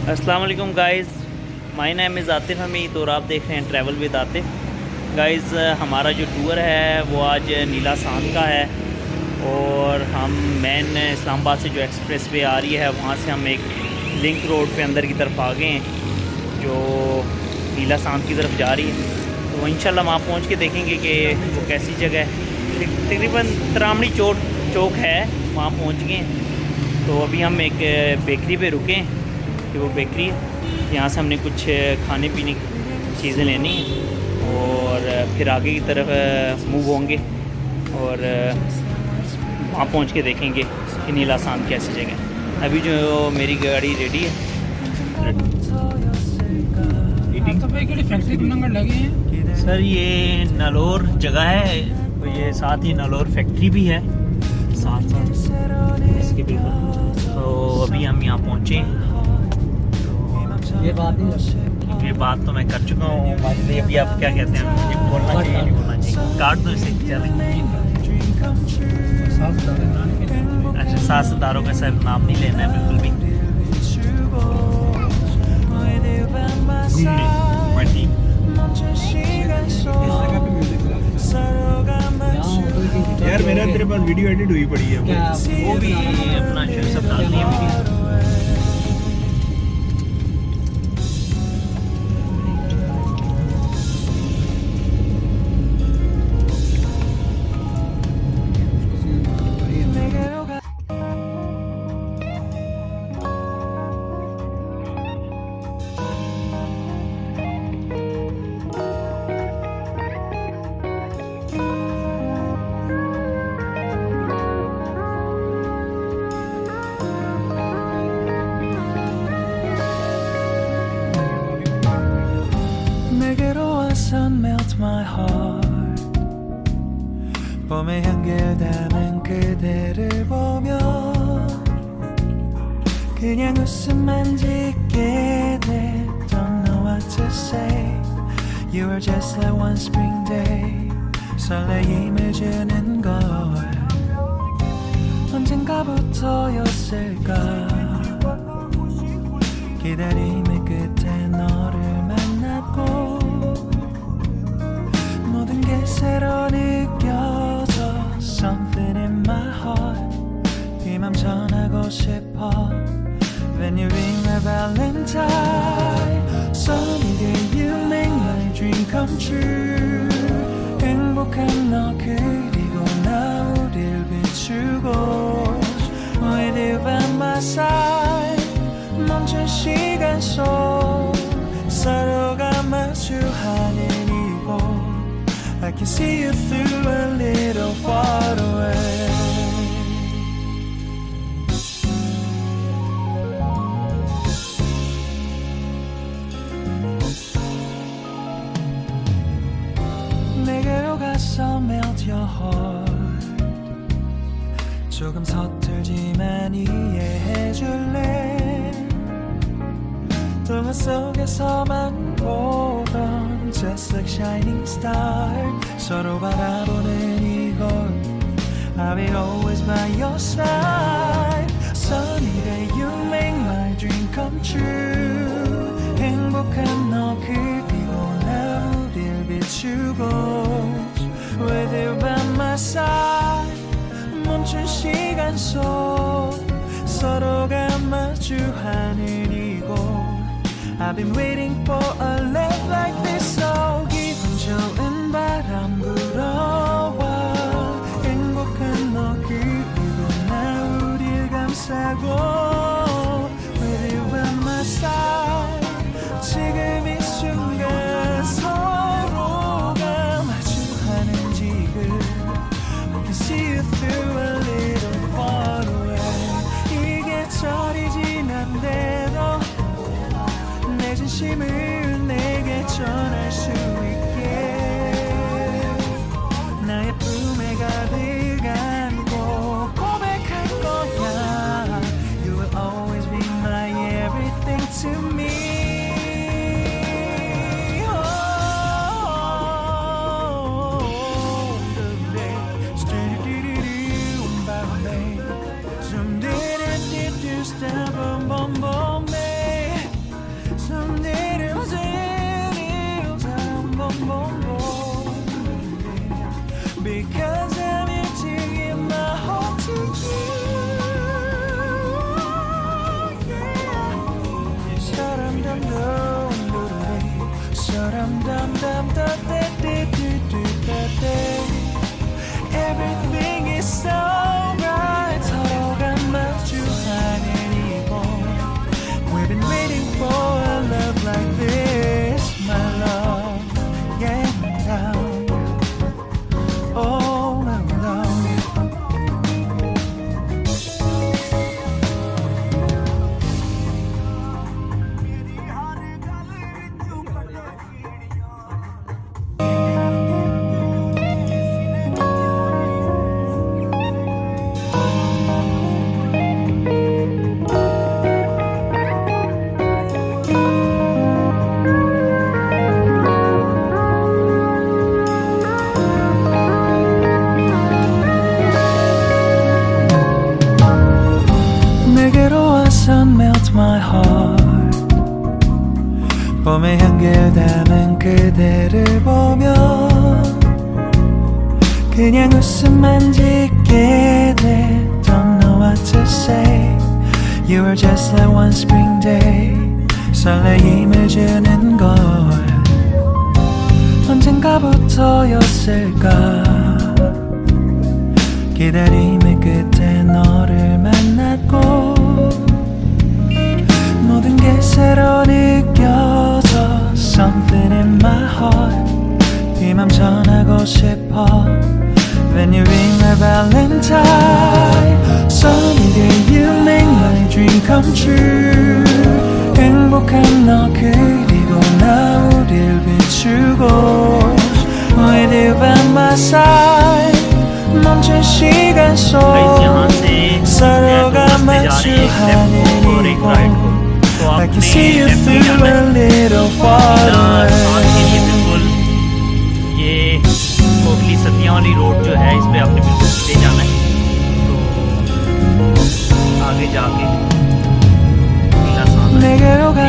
अस्सलाम वालेकुम guys, my name is Atif Hamid और आप देख रहे हैं ट्रैवल विद आतिफ़। गाइज़ हमारा जो टूर है वो आज नीला सांध का है और हम मेन इस्लामाबाद से जो एक्सप्रेस वे आ रही है वहाँ से हम एक लिंक रोड पे अंदर की तरफ आ गए हैं जो नीला सांध की तरफ जा रही है। तो इंशाल्लाह वहाँ पहुँच के देखेंगे कि वो कैसी जगह है। तकरीबन तरामड़ी चौक है, वहाँ पहुँच गए हैं। तो अभी हम एक बेकरी पे रुके हैं कि वो बेकरी है, यहाँ से हमने कुछ खाने पीने की चीज़ें लेनी हैं और फिर आगे की तरफ मूव होंगे और वहाँ पहुँच के देखेंगे कि नीला सांध कैसी जगह है। अभी जो मेरी गाड़ी रेडी है। सर ये नलोर जगह है, तो ये साथ ही नलोर फैक्ट्री भी है साथ साथ इसके बिल्कुल। तो अभी हम यहाँ पहुँचे हैं। ये बात तो मैं कर चुका हूँ। अभी आप क्या कहते हैं, मुझे बोलना चाहिए नहीं बोलना चाहिए? काट दो इसे, चलें। अच्छा, सात सितारों का सर नाम नहीं लेना है बिल्कुल भी। यार मेरा तेरे पास वीडियो एडिट हुई पड़ी है, वो भी अपना शेयर सब डाल दिया video. Melt my heart 봄의 향기를 담은 그대를 보며 그냥 웃음만 짓게 돼. Don't know what to say. You were just like one spring day. 설레임을 주는 걸 언젠가부터였을까. 기다림의 끝에 너를 만났고 모든 게 새로 느껴져. Something in my heart 이 맘 전하고 싶어. When you ring my valentine Sunny day you make my dream come true. 행복한 너 그리고 나 우릴 비추고 With you by my side 멈춘 시간 속 서로가 마주하는 이곳 I can see you through a little far away. 내게로 가서 melt your heart. 조금 서툴지만 이해해줄래. 동화 속에서만 보던 Just like shining star 서로 바라보는 이곳 I'll be always by your side. Sunny day you make my dream come true. 행복한 너 그리고 나 우릴 비추고 With you by my side 멈춘 시간 속 서로가 마주하는 이곳 I've been waiting for a love like this. So 기분 좋은 바람 불어와 행복한 너 그리고 나 우릴 감싸고 With you by my side 지금 이 순간 서로가 마주하는 지금 I can see you through a little far away. 이게 철이 지난대도 내 진심을 내게 전할 수 있게 나의 품에 가득 안고 고백할 거야. You will always be my everything to me. Step on, boom, boom, babe. dum dum dum da da da da da da. Everything is so right. 서로가 마주하는 이곳. We've been waiting for a love like this, my love. Yeah, down. All alone. Melt my heart. 봄의 향기를 담은 그대를 보며 그냥 웃음만 짓게 돼. Don't know what to say. You were just like one spring day. 설레임을 주는 걸 언젠가부터였을까. 기다림의 끝에 너를 만났고 모든 게 새로 느껴져. Something in my heart. 이 맘 전하고 싶어. When you ring my valentine. Sunny day you make my dream come true. 행복한 너 그리고 나 우릴 비추고. With you by my side. 멈춘 시간 속 서로가 마주하는 이곳. I can see you through a little far away. बिल्कुल ये कोटली सतिया वाली road जो है इस पे आपने बिल्कुल सीधे जाना है। तो आगे जाके नीला सांध है।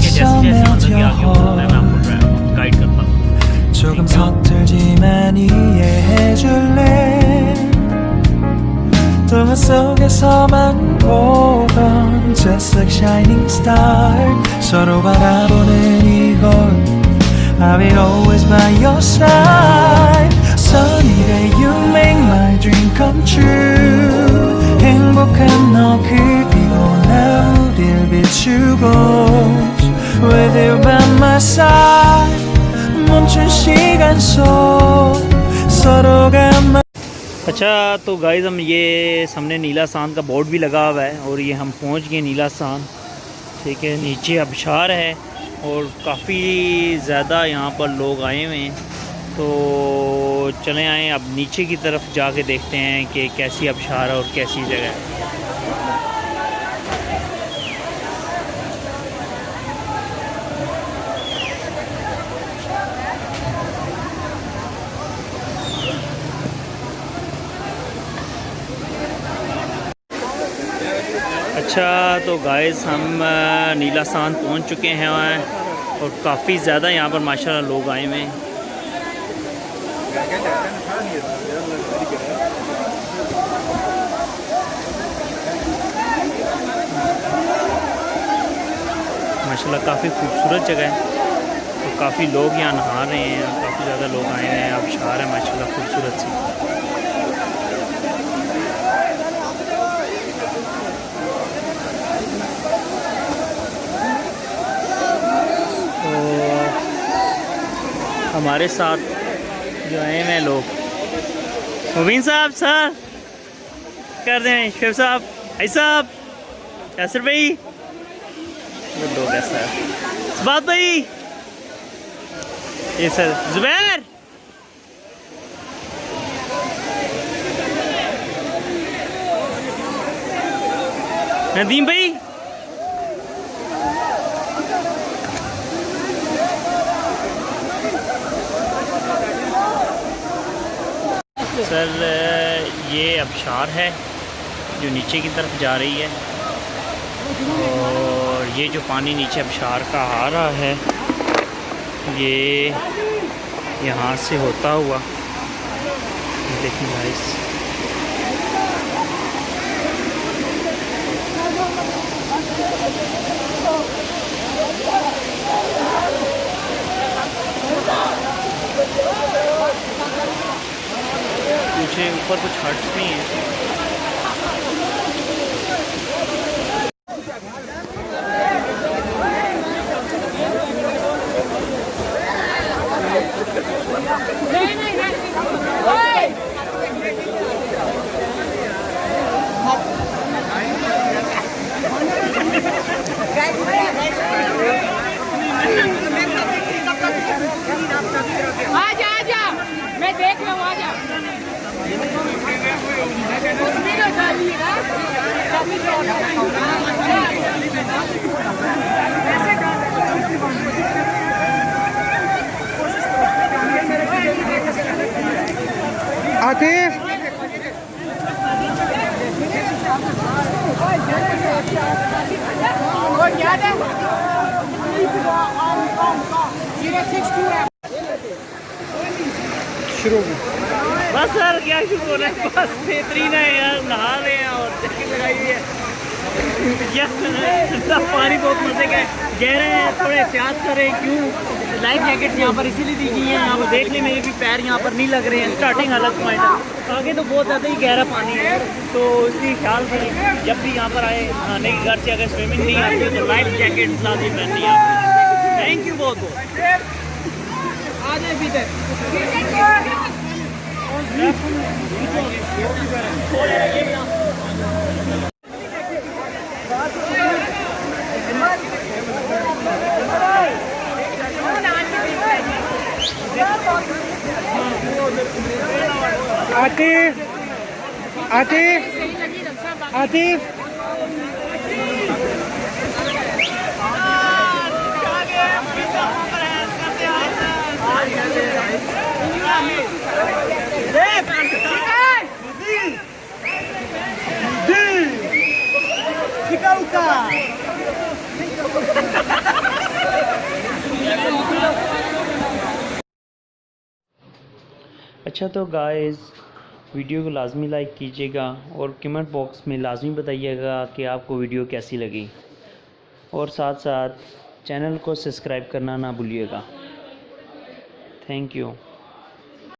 जैसे जैसे अंदर के आगे होता है मैं आपको गाइड करता हूँ। 조금 서툴지만 이해해줄래. 동화 속에서만 보던 Just like shining star. 서로 바라보는 이곳. I will always by your side. Sunny day you make my dream come true. 행복한 너 그리고 나 우릴 비추고. With you by my side. 멈춘 시간 속 서로가. अच्छा तो गाइज़ हम ये सामने नीला सांध का बोर्ड भी लगा हुआ है और ये हम पहुंच गए नीला सांध। ठीक है, नीचे आबशार है और काफ़ी ज़्यादा यहाँ पर लोग आए हुए हैं। तो चले आए अब नीचे की तरफ जाके देखते हैं कि कैसी आबशार है और कैसी जगह है। अच्छा तो गाइस हम नीला सांध पहुंच चुके हैं और काफ़ी ज़्यादा यहाँ पर माशाल्लाह लोग आए हुए हैं। माशाल्लाह काफ़ी खूबसूरत जगह है तो काफ़ी लोग यहाँ नहा रहे हैं। काफ़ी ज़्यादा लोग आए हैं। आबशार है माशाल्लाह खूबसूरत सी। हमारे साथ जो आए हैं लोग मुबीन साहब सर कर दें, शेफ साहब, आई साहब, यासर भाई, वो लोग हैं सर, सबात भाई, ये सर जुबैर, नदीम भाई, सर ये आबशार है जो नीचे की तरफ जा रही है और ये जो पानी नीचे आबशार का आ रहा है ये यहाँ से होता हुआ देखिए गाइस। ऊपर कुछ हट्स भी हैं। आजा आजा, मैं देख रहा हूँ, आजा। आतिफ शुरू बस सर क्या शुरू हो रहा है, बस बेहतरीन है यार, नहा रहे हैं और जैकेट लगाई हुई है यार। पानी बहुत मजे का है, गहरे हैं, थोड़े एहतियात करें। क्यों लाइफ जैकेट यहाँ पर इसीलिए दी गई है, यहाँ पर देख लें मेरे भी पैर यहाँ पर नहीं लग रहे हैं। स्टार्टिंग अलग पॉइंट है, आगे तो बहुत ज़्यादा ही गहरा पानी है, तो इसलिए ख्याल से जब भी यहाँ पर आए, नहाने के घर से अगर स्विमिंग नहीं आती तो लाइफ जैकेट लाजिम पहननी है। थैंक यू बहुत बहुत। आतिफ आतिफ आतिफ अच्छा तो गाइस वीडियो को लाजमी लाइक कीजिएगा और कमेंट बॉक्स में लाजमी बताइएगा कि आपको वीडियो कैसी लगी, और साथ साथ चैनल को सब्सक्राइब करना ना भूलिएगा। Thank you.